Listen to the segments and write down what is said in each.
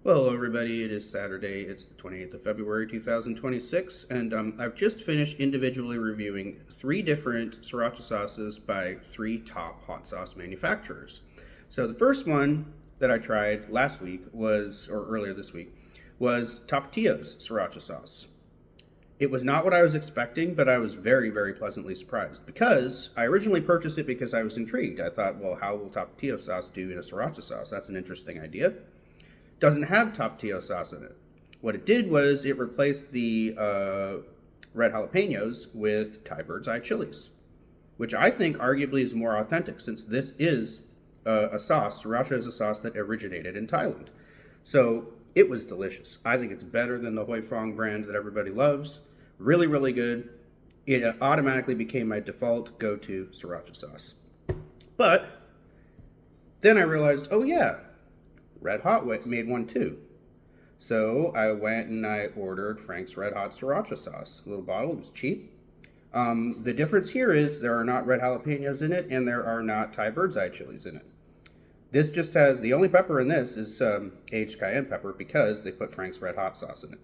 Well, hello everybody, it is Saturday, it's the 28th of February 2026, and I've just finished individually reviewing three different sriracha sauces by three top hot sauce manufacturers. So the first one that I tried last week or earlier this week, was Tapatio's sriracha sauce. It was not what I was expecting, but I was very, very pleasantly surprised because I originally purchased it because I was intrigued. I thought, well, how will Tapatio sauce do in a sriracha sauce? That's an interesting idea. Doesn't have Tapatio sauce in it. What it did was it replaced the red jalapenos with Thai bird's eye chilies, which I think arguably is more authentic since this is a sauce. Sriracha is a sauce that originated in Thailand. So it was delicious. I think it's better than the Hoi Fong brand that everybody loves. Really, really good. It automatically became my default go-to sriracha sauce. But then I realized, oh yeah, Red Hot made one too. So I went and I ordered Frank's Red Hot Sriracha sauce. A little bottle, it was cheap. The difference here is there are not red jalapenos in it and there are not Thai bird's eye chilies in it. This just has, the only pepper in this is aged cayenne pepper because they put Frank's Red Hot sauce in it.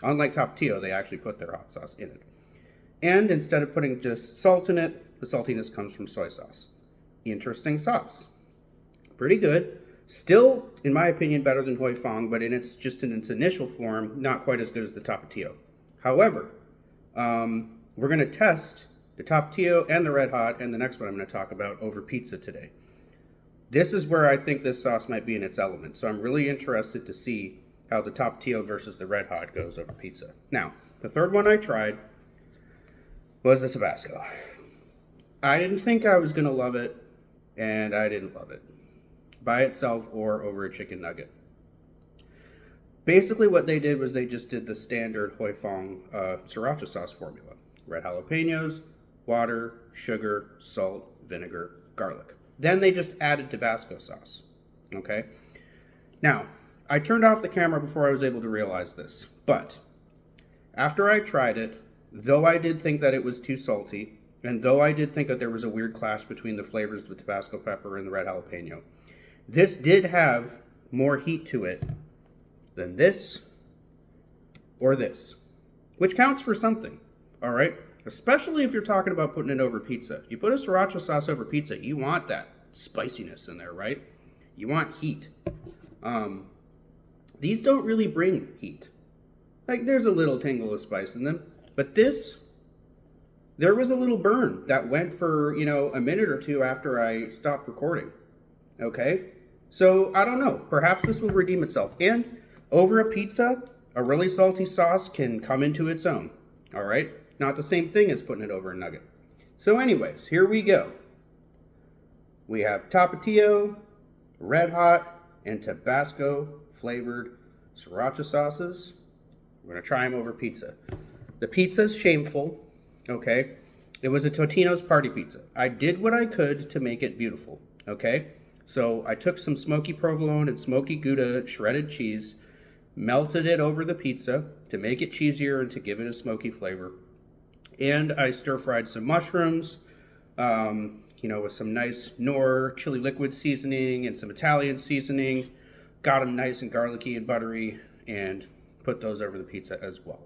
Unlike Tapatio, they actually put their hot sauce in it. And instead of putting just salt in it, the saltiness comes from soy sauce. Interesting sauce. Pretty good. Still, in my opinion, better than Hoi Fong, but in its initial form, not quite as good as the Tapatio. However, we're going to test the Tapatio and the Red Hot, and the next one I'm going to talk about over pizza today. This is where I think this sauce might be in its element, so I'm really interested to see how the Tapatio versus the Red Hot goes over pizza. Now, the third one I tried was the Tabasco. I didn't think I was going to love it, and I didn't love it by itself or over a chicken nugget. Basically what they did was they just did the standard Hoi Fong sriracha sauce formula. Red jalapenos, water, sugar, salt, vinegar, garlic. Then they just added Tabasco sauce. Okay? Now, I turned off the camera before I was able to realize this, but after I tried it, though I did think that it was too salty, and though I did think that there was a weird clash between the flavors of the Tabasco pepper and the red jalapeno, this did have more heat to it than this or this, which counts for something, all right? Especially if you're talking about putting it over pizza. You put a sriracha sauce over pizza, you want that spiciness in there, right? You want heat. These don't really bring heat. Like, there's a little tingle of spice in them, but this, there was a little burn that went for, a minute or two after I stopped recording, okay? So, I don't know. Perhaps this will redeem itself. And over a pizza, a really salty sauce can come into its own. All right? Not the same thing as putting it over a nugget. So anyways, here we go. We have Tapatio, Red Hot, and Tabasco flavored sriracha sauces. We're going to try them over pizza. The pizza's shameful, okay? It was a Totino's party pizza. I did what I could to make it beautiful, okay? So I took some smoky provolone and smoky Gouda shredded cheese, melted it over the pizza to make it cheesier and to give it a smoky flavor. And I stir-fried some mushrooms, with some nice Knorr chili liquid seasoning and some Italian seasoning. Got them nice and garlicky and buttery and put those over the pizza as well.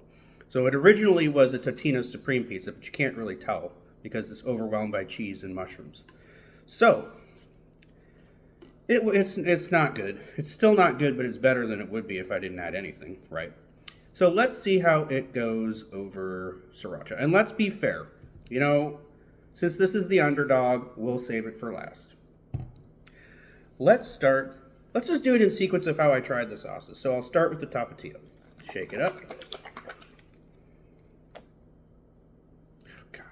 So it originally was a Totino's Supreme pizza, but you can't really tell because it's overwhelmed by cheese and mushrooms. So it's not good. It's still not good, but it's better than it would be if I didn't add anything, right? So let's see how it goes over sriracha. And let's be fair. Since this is the underdog, we'll save it for last. Let's just do it in sequence of how I tried the sauces. So I'll start with the Tapatio. Shake it up. Oh, God.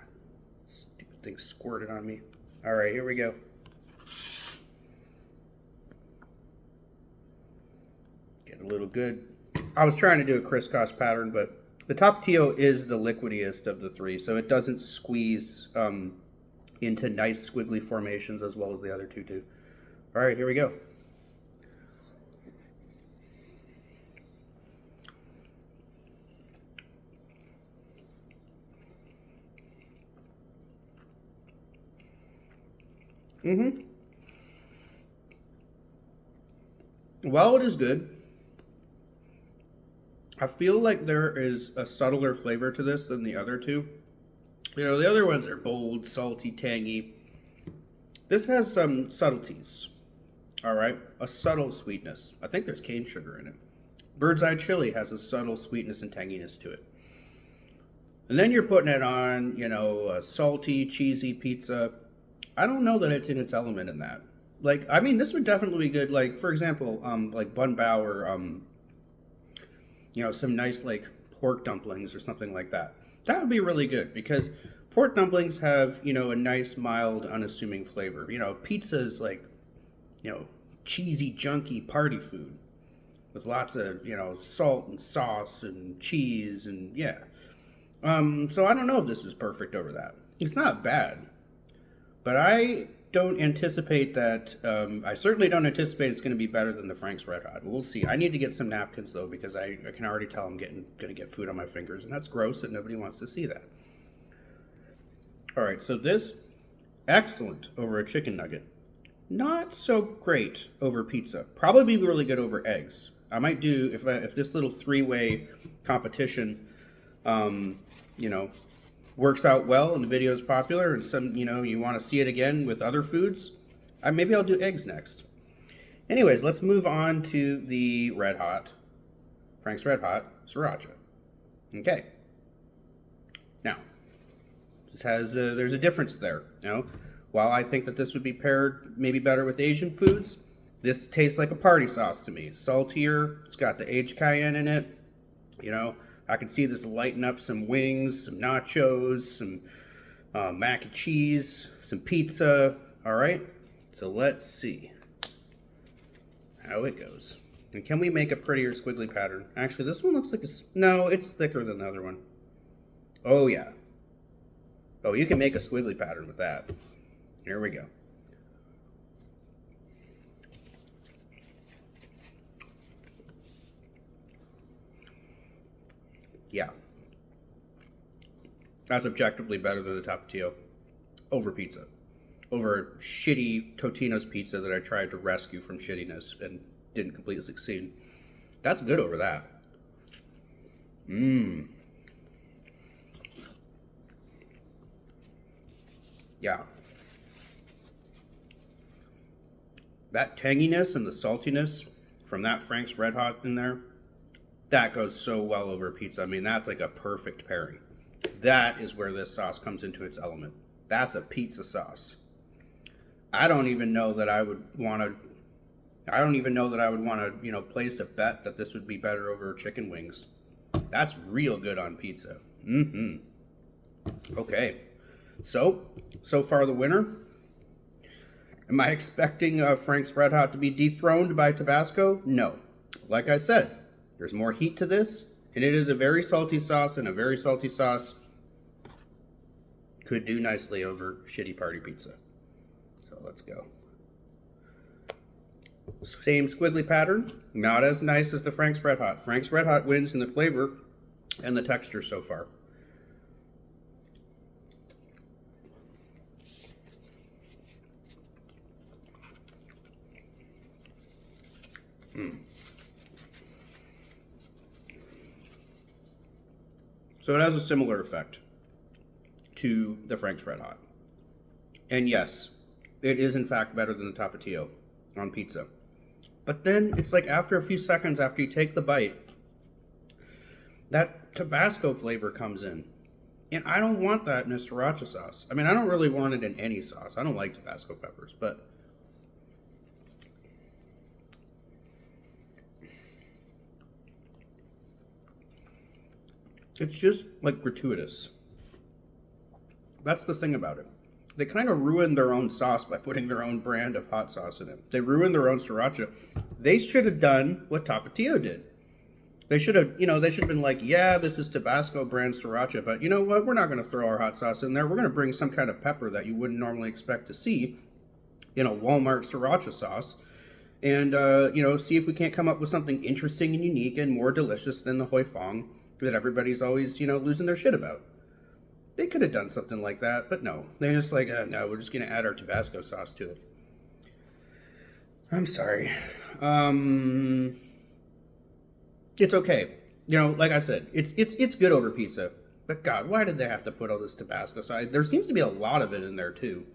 Stupid thing squirted on me. All right, here we go. Get a little good. I was trying to do a crisscross pattern, but the Tapatio is the liquidiest of the three, so it doesn't squeeze into nice squiggly formations as well as the other two do. All right, here we go. While it is good, I feel like there is a subtler flavor to this than the other two. You know, the other ones are bold, salty, tangy. This has some subtleties, all right? A subtle sweetness. I think there's cane sugar in it. Bird's Eye chili has a subtle sweetness and tanginess to it. And then you're putting it on, you know, a salty, cheesy pizza. I don't know that it's in its element in that. Like, I mean, this would definitely be good. Like, for example, like bun bao or, you know, some nice like pork dumplings or something like that. That would be really good because pork dumplings have, you know, a nice, mild, unassuming flavor. You know, pizza is like, you know, cheesy, junky party food with lots of, you know, salt and sauce and cheese and yeah. So I don't know if this is perfect over that. It's not bad, but I don't anticipate that. I certainly don't anticipate it's going to be better than the Frank's Red Hot. We'll see. I need to get some napkins though because I can already tell I'm going to get food on my fingers, and that's gross, and nobody wants to see that. All right, so this excellent over a chicken nugget, not so great over pizza. Probably be really good over eggs. I might do if this little three-way competition. You know, works out well and the video is popular and some, you know, you want to see it again with other foods, maybe I'll do eggs next. Anyways, let's move on to the Red Hot, Frank's Red Hot Sriracha. Okay. Now, this has, there's a difference there, you know. While I think that this would be paired maybe better with Asian foods, this tastes like a party sauce to me. Saltier, it's got the aged cayenne in it, you know. I can see this lighten up some wings, some nachos, some mac and cheese, some pizza. All right, so let's see how it goes. And can we make a prettier squiggly pattern? Actually, this one looks like no, it's thicker than the other one. Oh yeah. Oh, you can make a squiggly pattern with that. Here we go. Yeah. That's objectively better than the Tapatio over pizza. Over shitty Totino's pizza that I tried to rescue from shittiness and didn't completely succeed. That's good over that. Mmm. Yeah. That tanginess and the saltiness from that Frank's Red Hot in there, that goes so well over pizza. I mean, that's like a perfect pairing. That is where this sauce comes into its element. That's a pizza sauce. I don't even know that I would want to, you know, place a bet that this would be better over chicken wings. That's real good on pizza. Mm-hmm. Okay. So far the winner. Am I expecting Frank's Red Hot to be dethroned by Tabasco? No. Like I said, there's more heat to this, and it is a very salty sauce, and a very salty sauce could do nicely over shitty party pizza. So let's go. Same squiggly pattern, not as nice as the Frank's Red Hot. Frank's Red Hot wins in the flavor and the texture so far. So it has a similar effect to the Frank's Red Hot. And yes, it is in fact better than the Tapatio on pizza. But then it's like after a few seconds after you take the bite, that Tabasco flavor comes in. And I don't want that in a Sriracha sauce. I mean, I don't really want it in any sauce. I don't like Tabasco peppers, but it's just like gratuitous. That's the thing about it. They kind of ruined their own sauce by putting their own brand of hot sauce in it. They ruined their own Sriracha. They should have done what Tapatio did. They should have, been like, yeah, this is Tabasco brand Sriracha, but you know what? We're not going to throw our hot sauce in there. We're going to bring some kind of pepper that you wouldn't normally expect to see in a Walmart Sriracha sauce. And, see if we can't come up with something interesting and unique and more delicious than the hoi fong that everybody's always, losing their shit about. They could have done something like that, but no. They're just like, no, we're just going to add our Tabasco sauce to it. I'm sorry. It's okay. You know, like I said, it's good over pizza. But God, why did they have to put all this Tabasco sauce? There seems to be a lot of it in there too.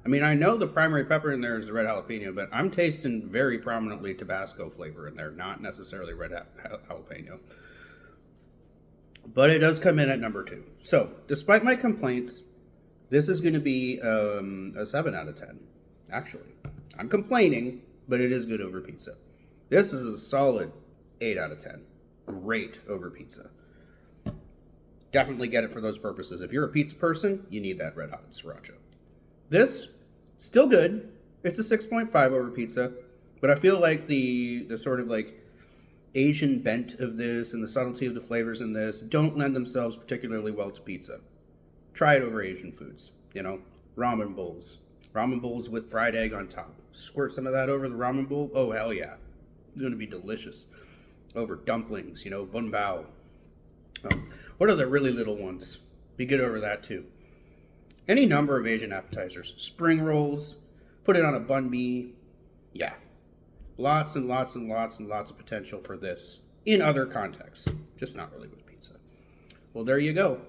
I mean, I know the primary pepper in there is the red jalapeno, but I'm tasting very prominently Tabasco flavor in there, not necessarily red jalapeno. But it does come in at number 2. So, despite my complaints, this is going to be a 7 out of 10, actually. I'm complaining, but it is good over pizza. This is a solid 8 out of 10. Great over pizza. Definitely get it for those purposes. If you're a pizza person, you need that red hot sriracha. This, still good. It's a 6.5 over pizza, but I feel like the sort of like Asian bent of this and the subtlety of the flavors in this don't lend themselves particularly well to pizza. Try it over Asian foods, you know, ramen bowls. Ramen bowls with fried egg on top. Squirt some of that over the ramen bowl. Oh, hell yeah. It's going to be delicious. Over dumplings, you know, bun bao. What are the really little ones? Be good over that too. Any number of Asian appetizers. Spring rolls. Put it on a banh mi. Yeah. Lots and lots and lots and lots of potential for this in other contexts. Just not really with pizza. Well, there you go.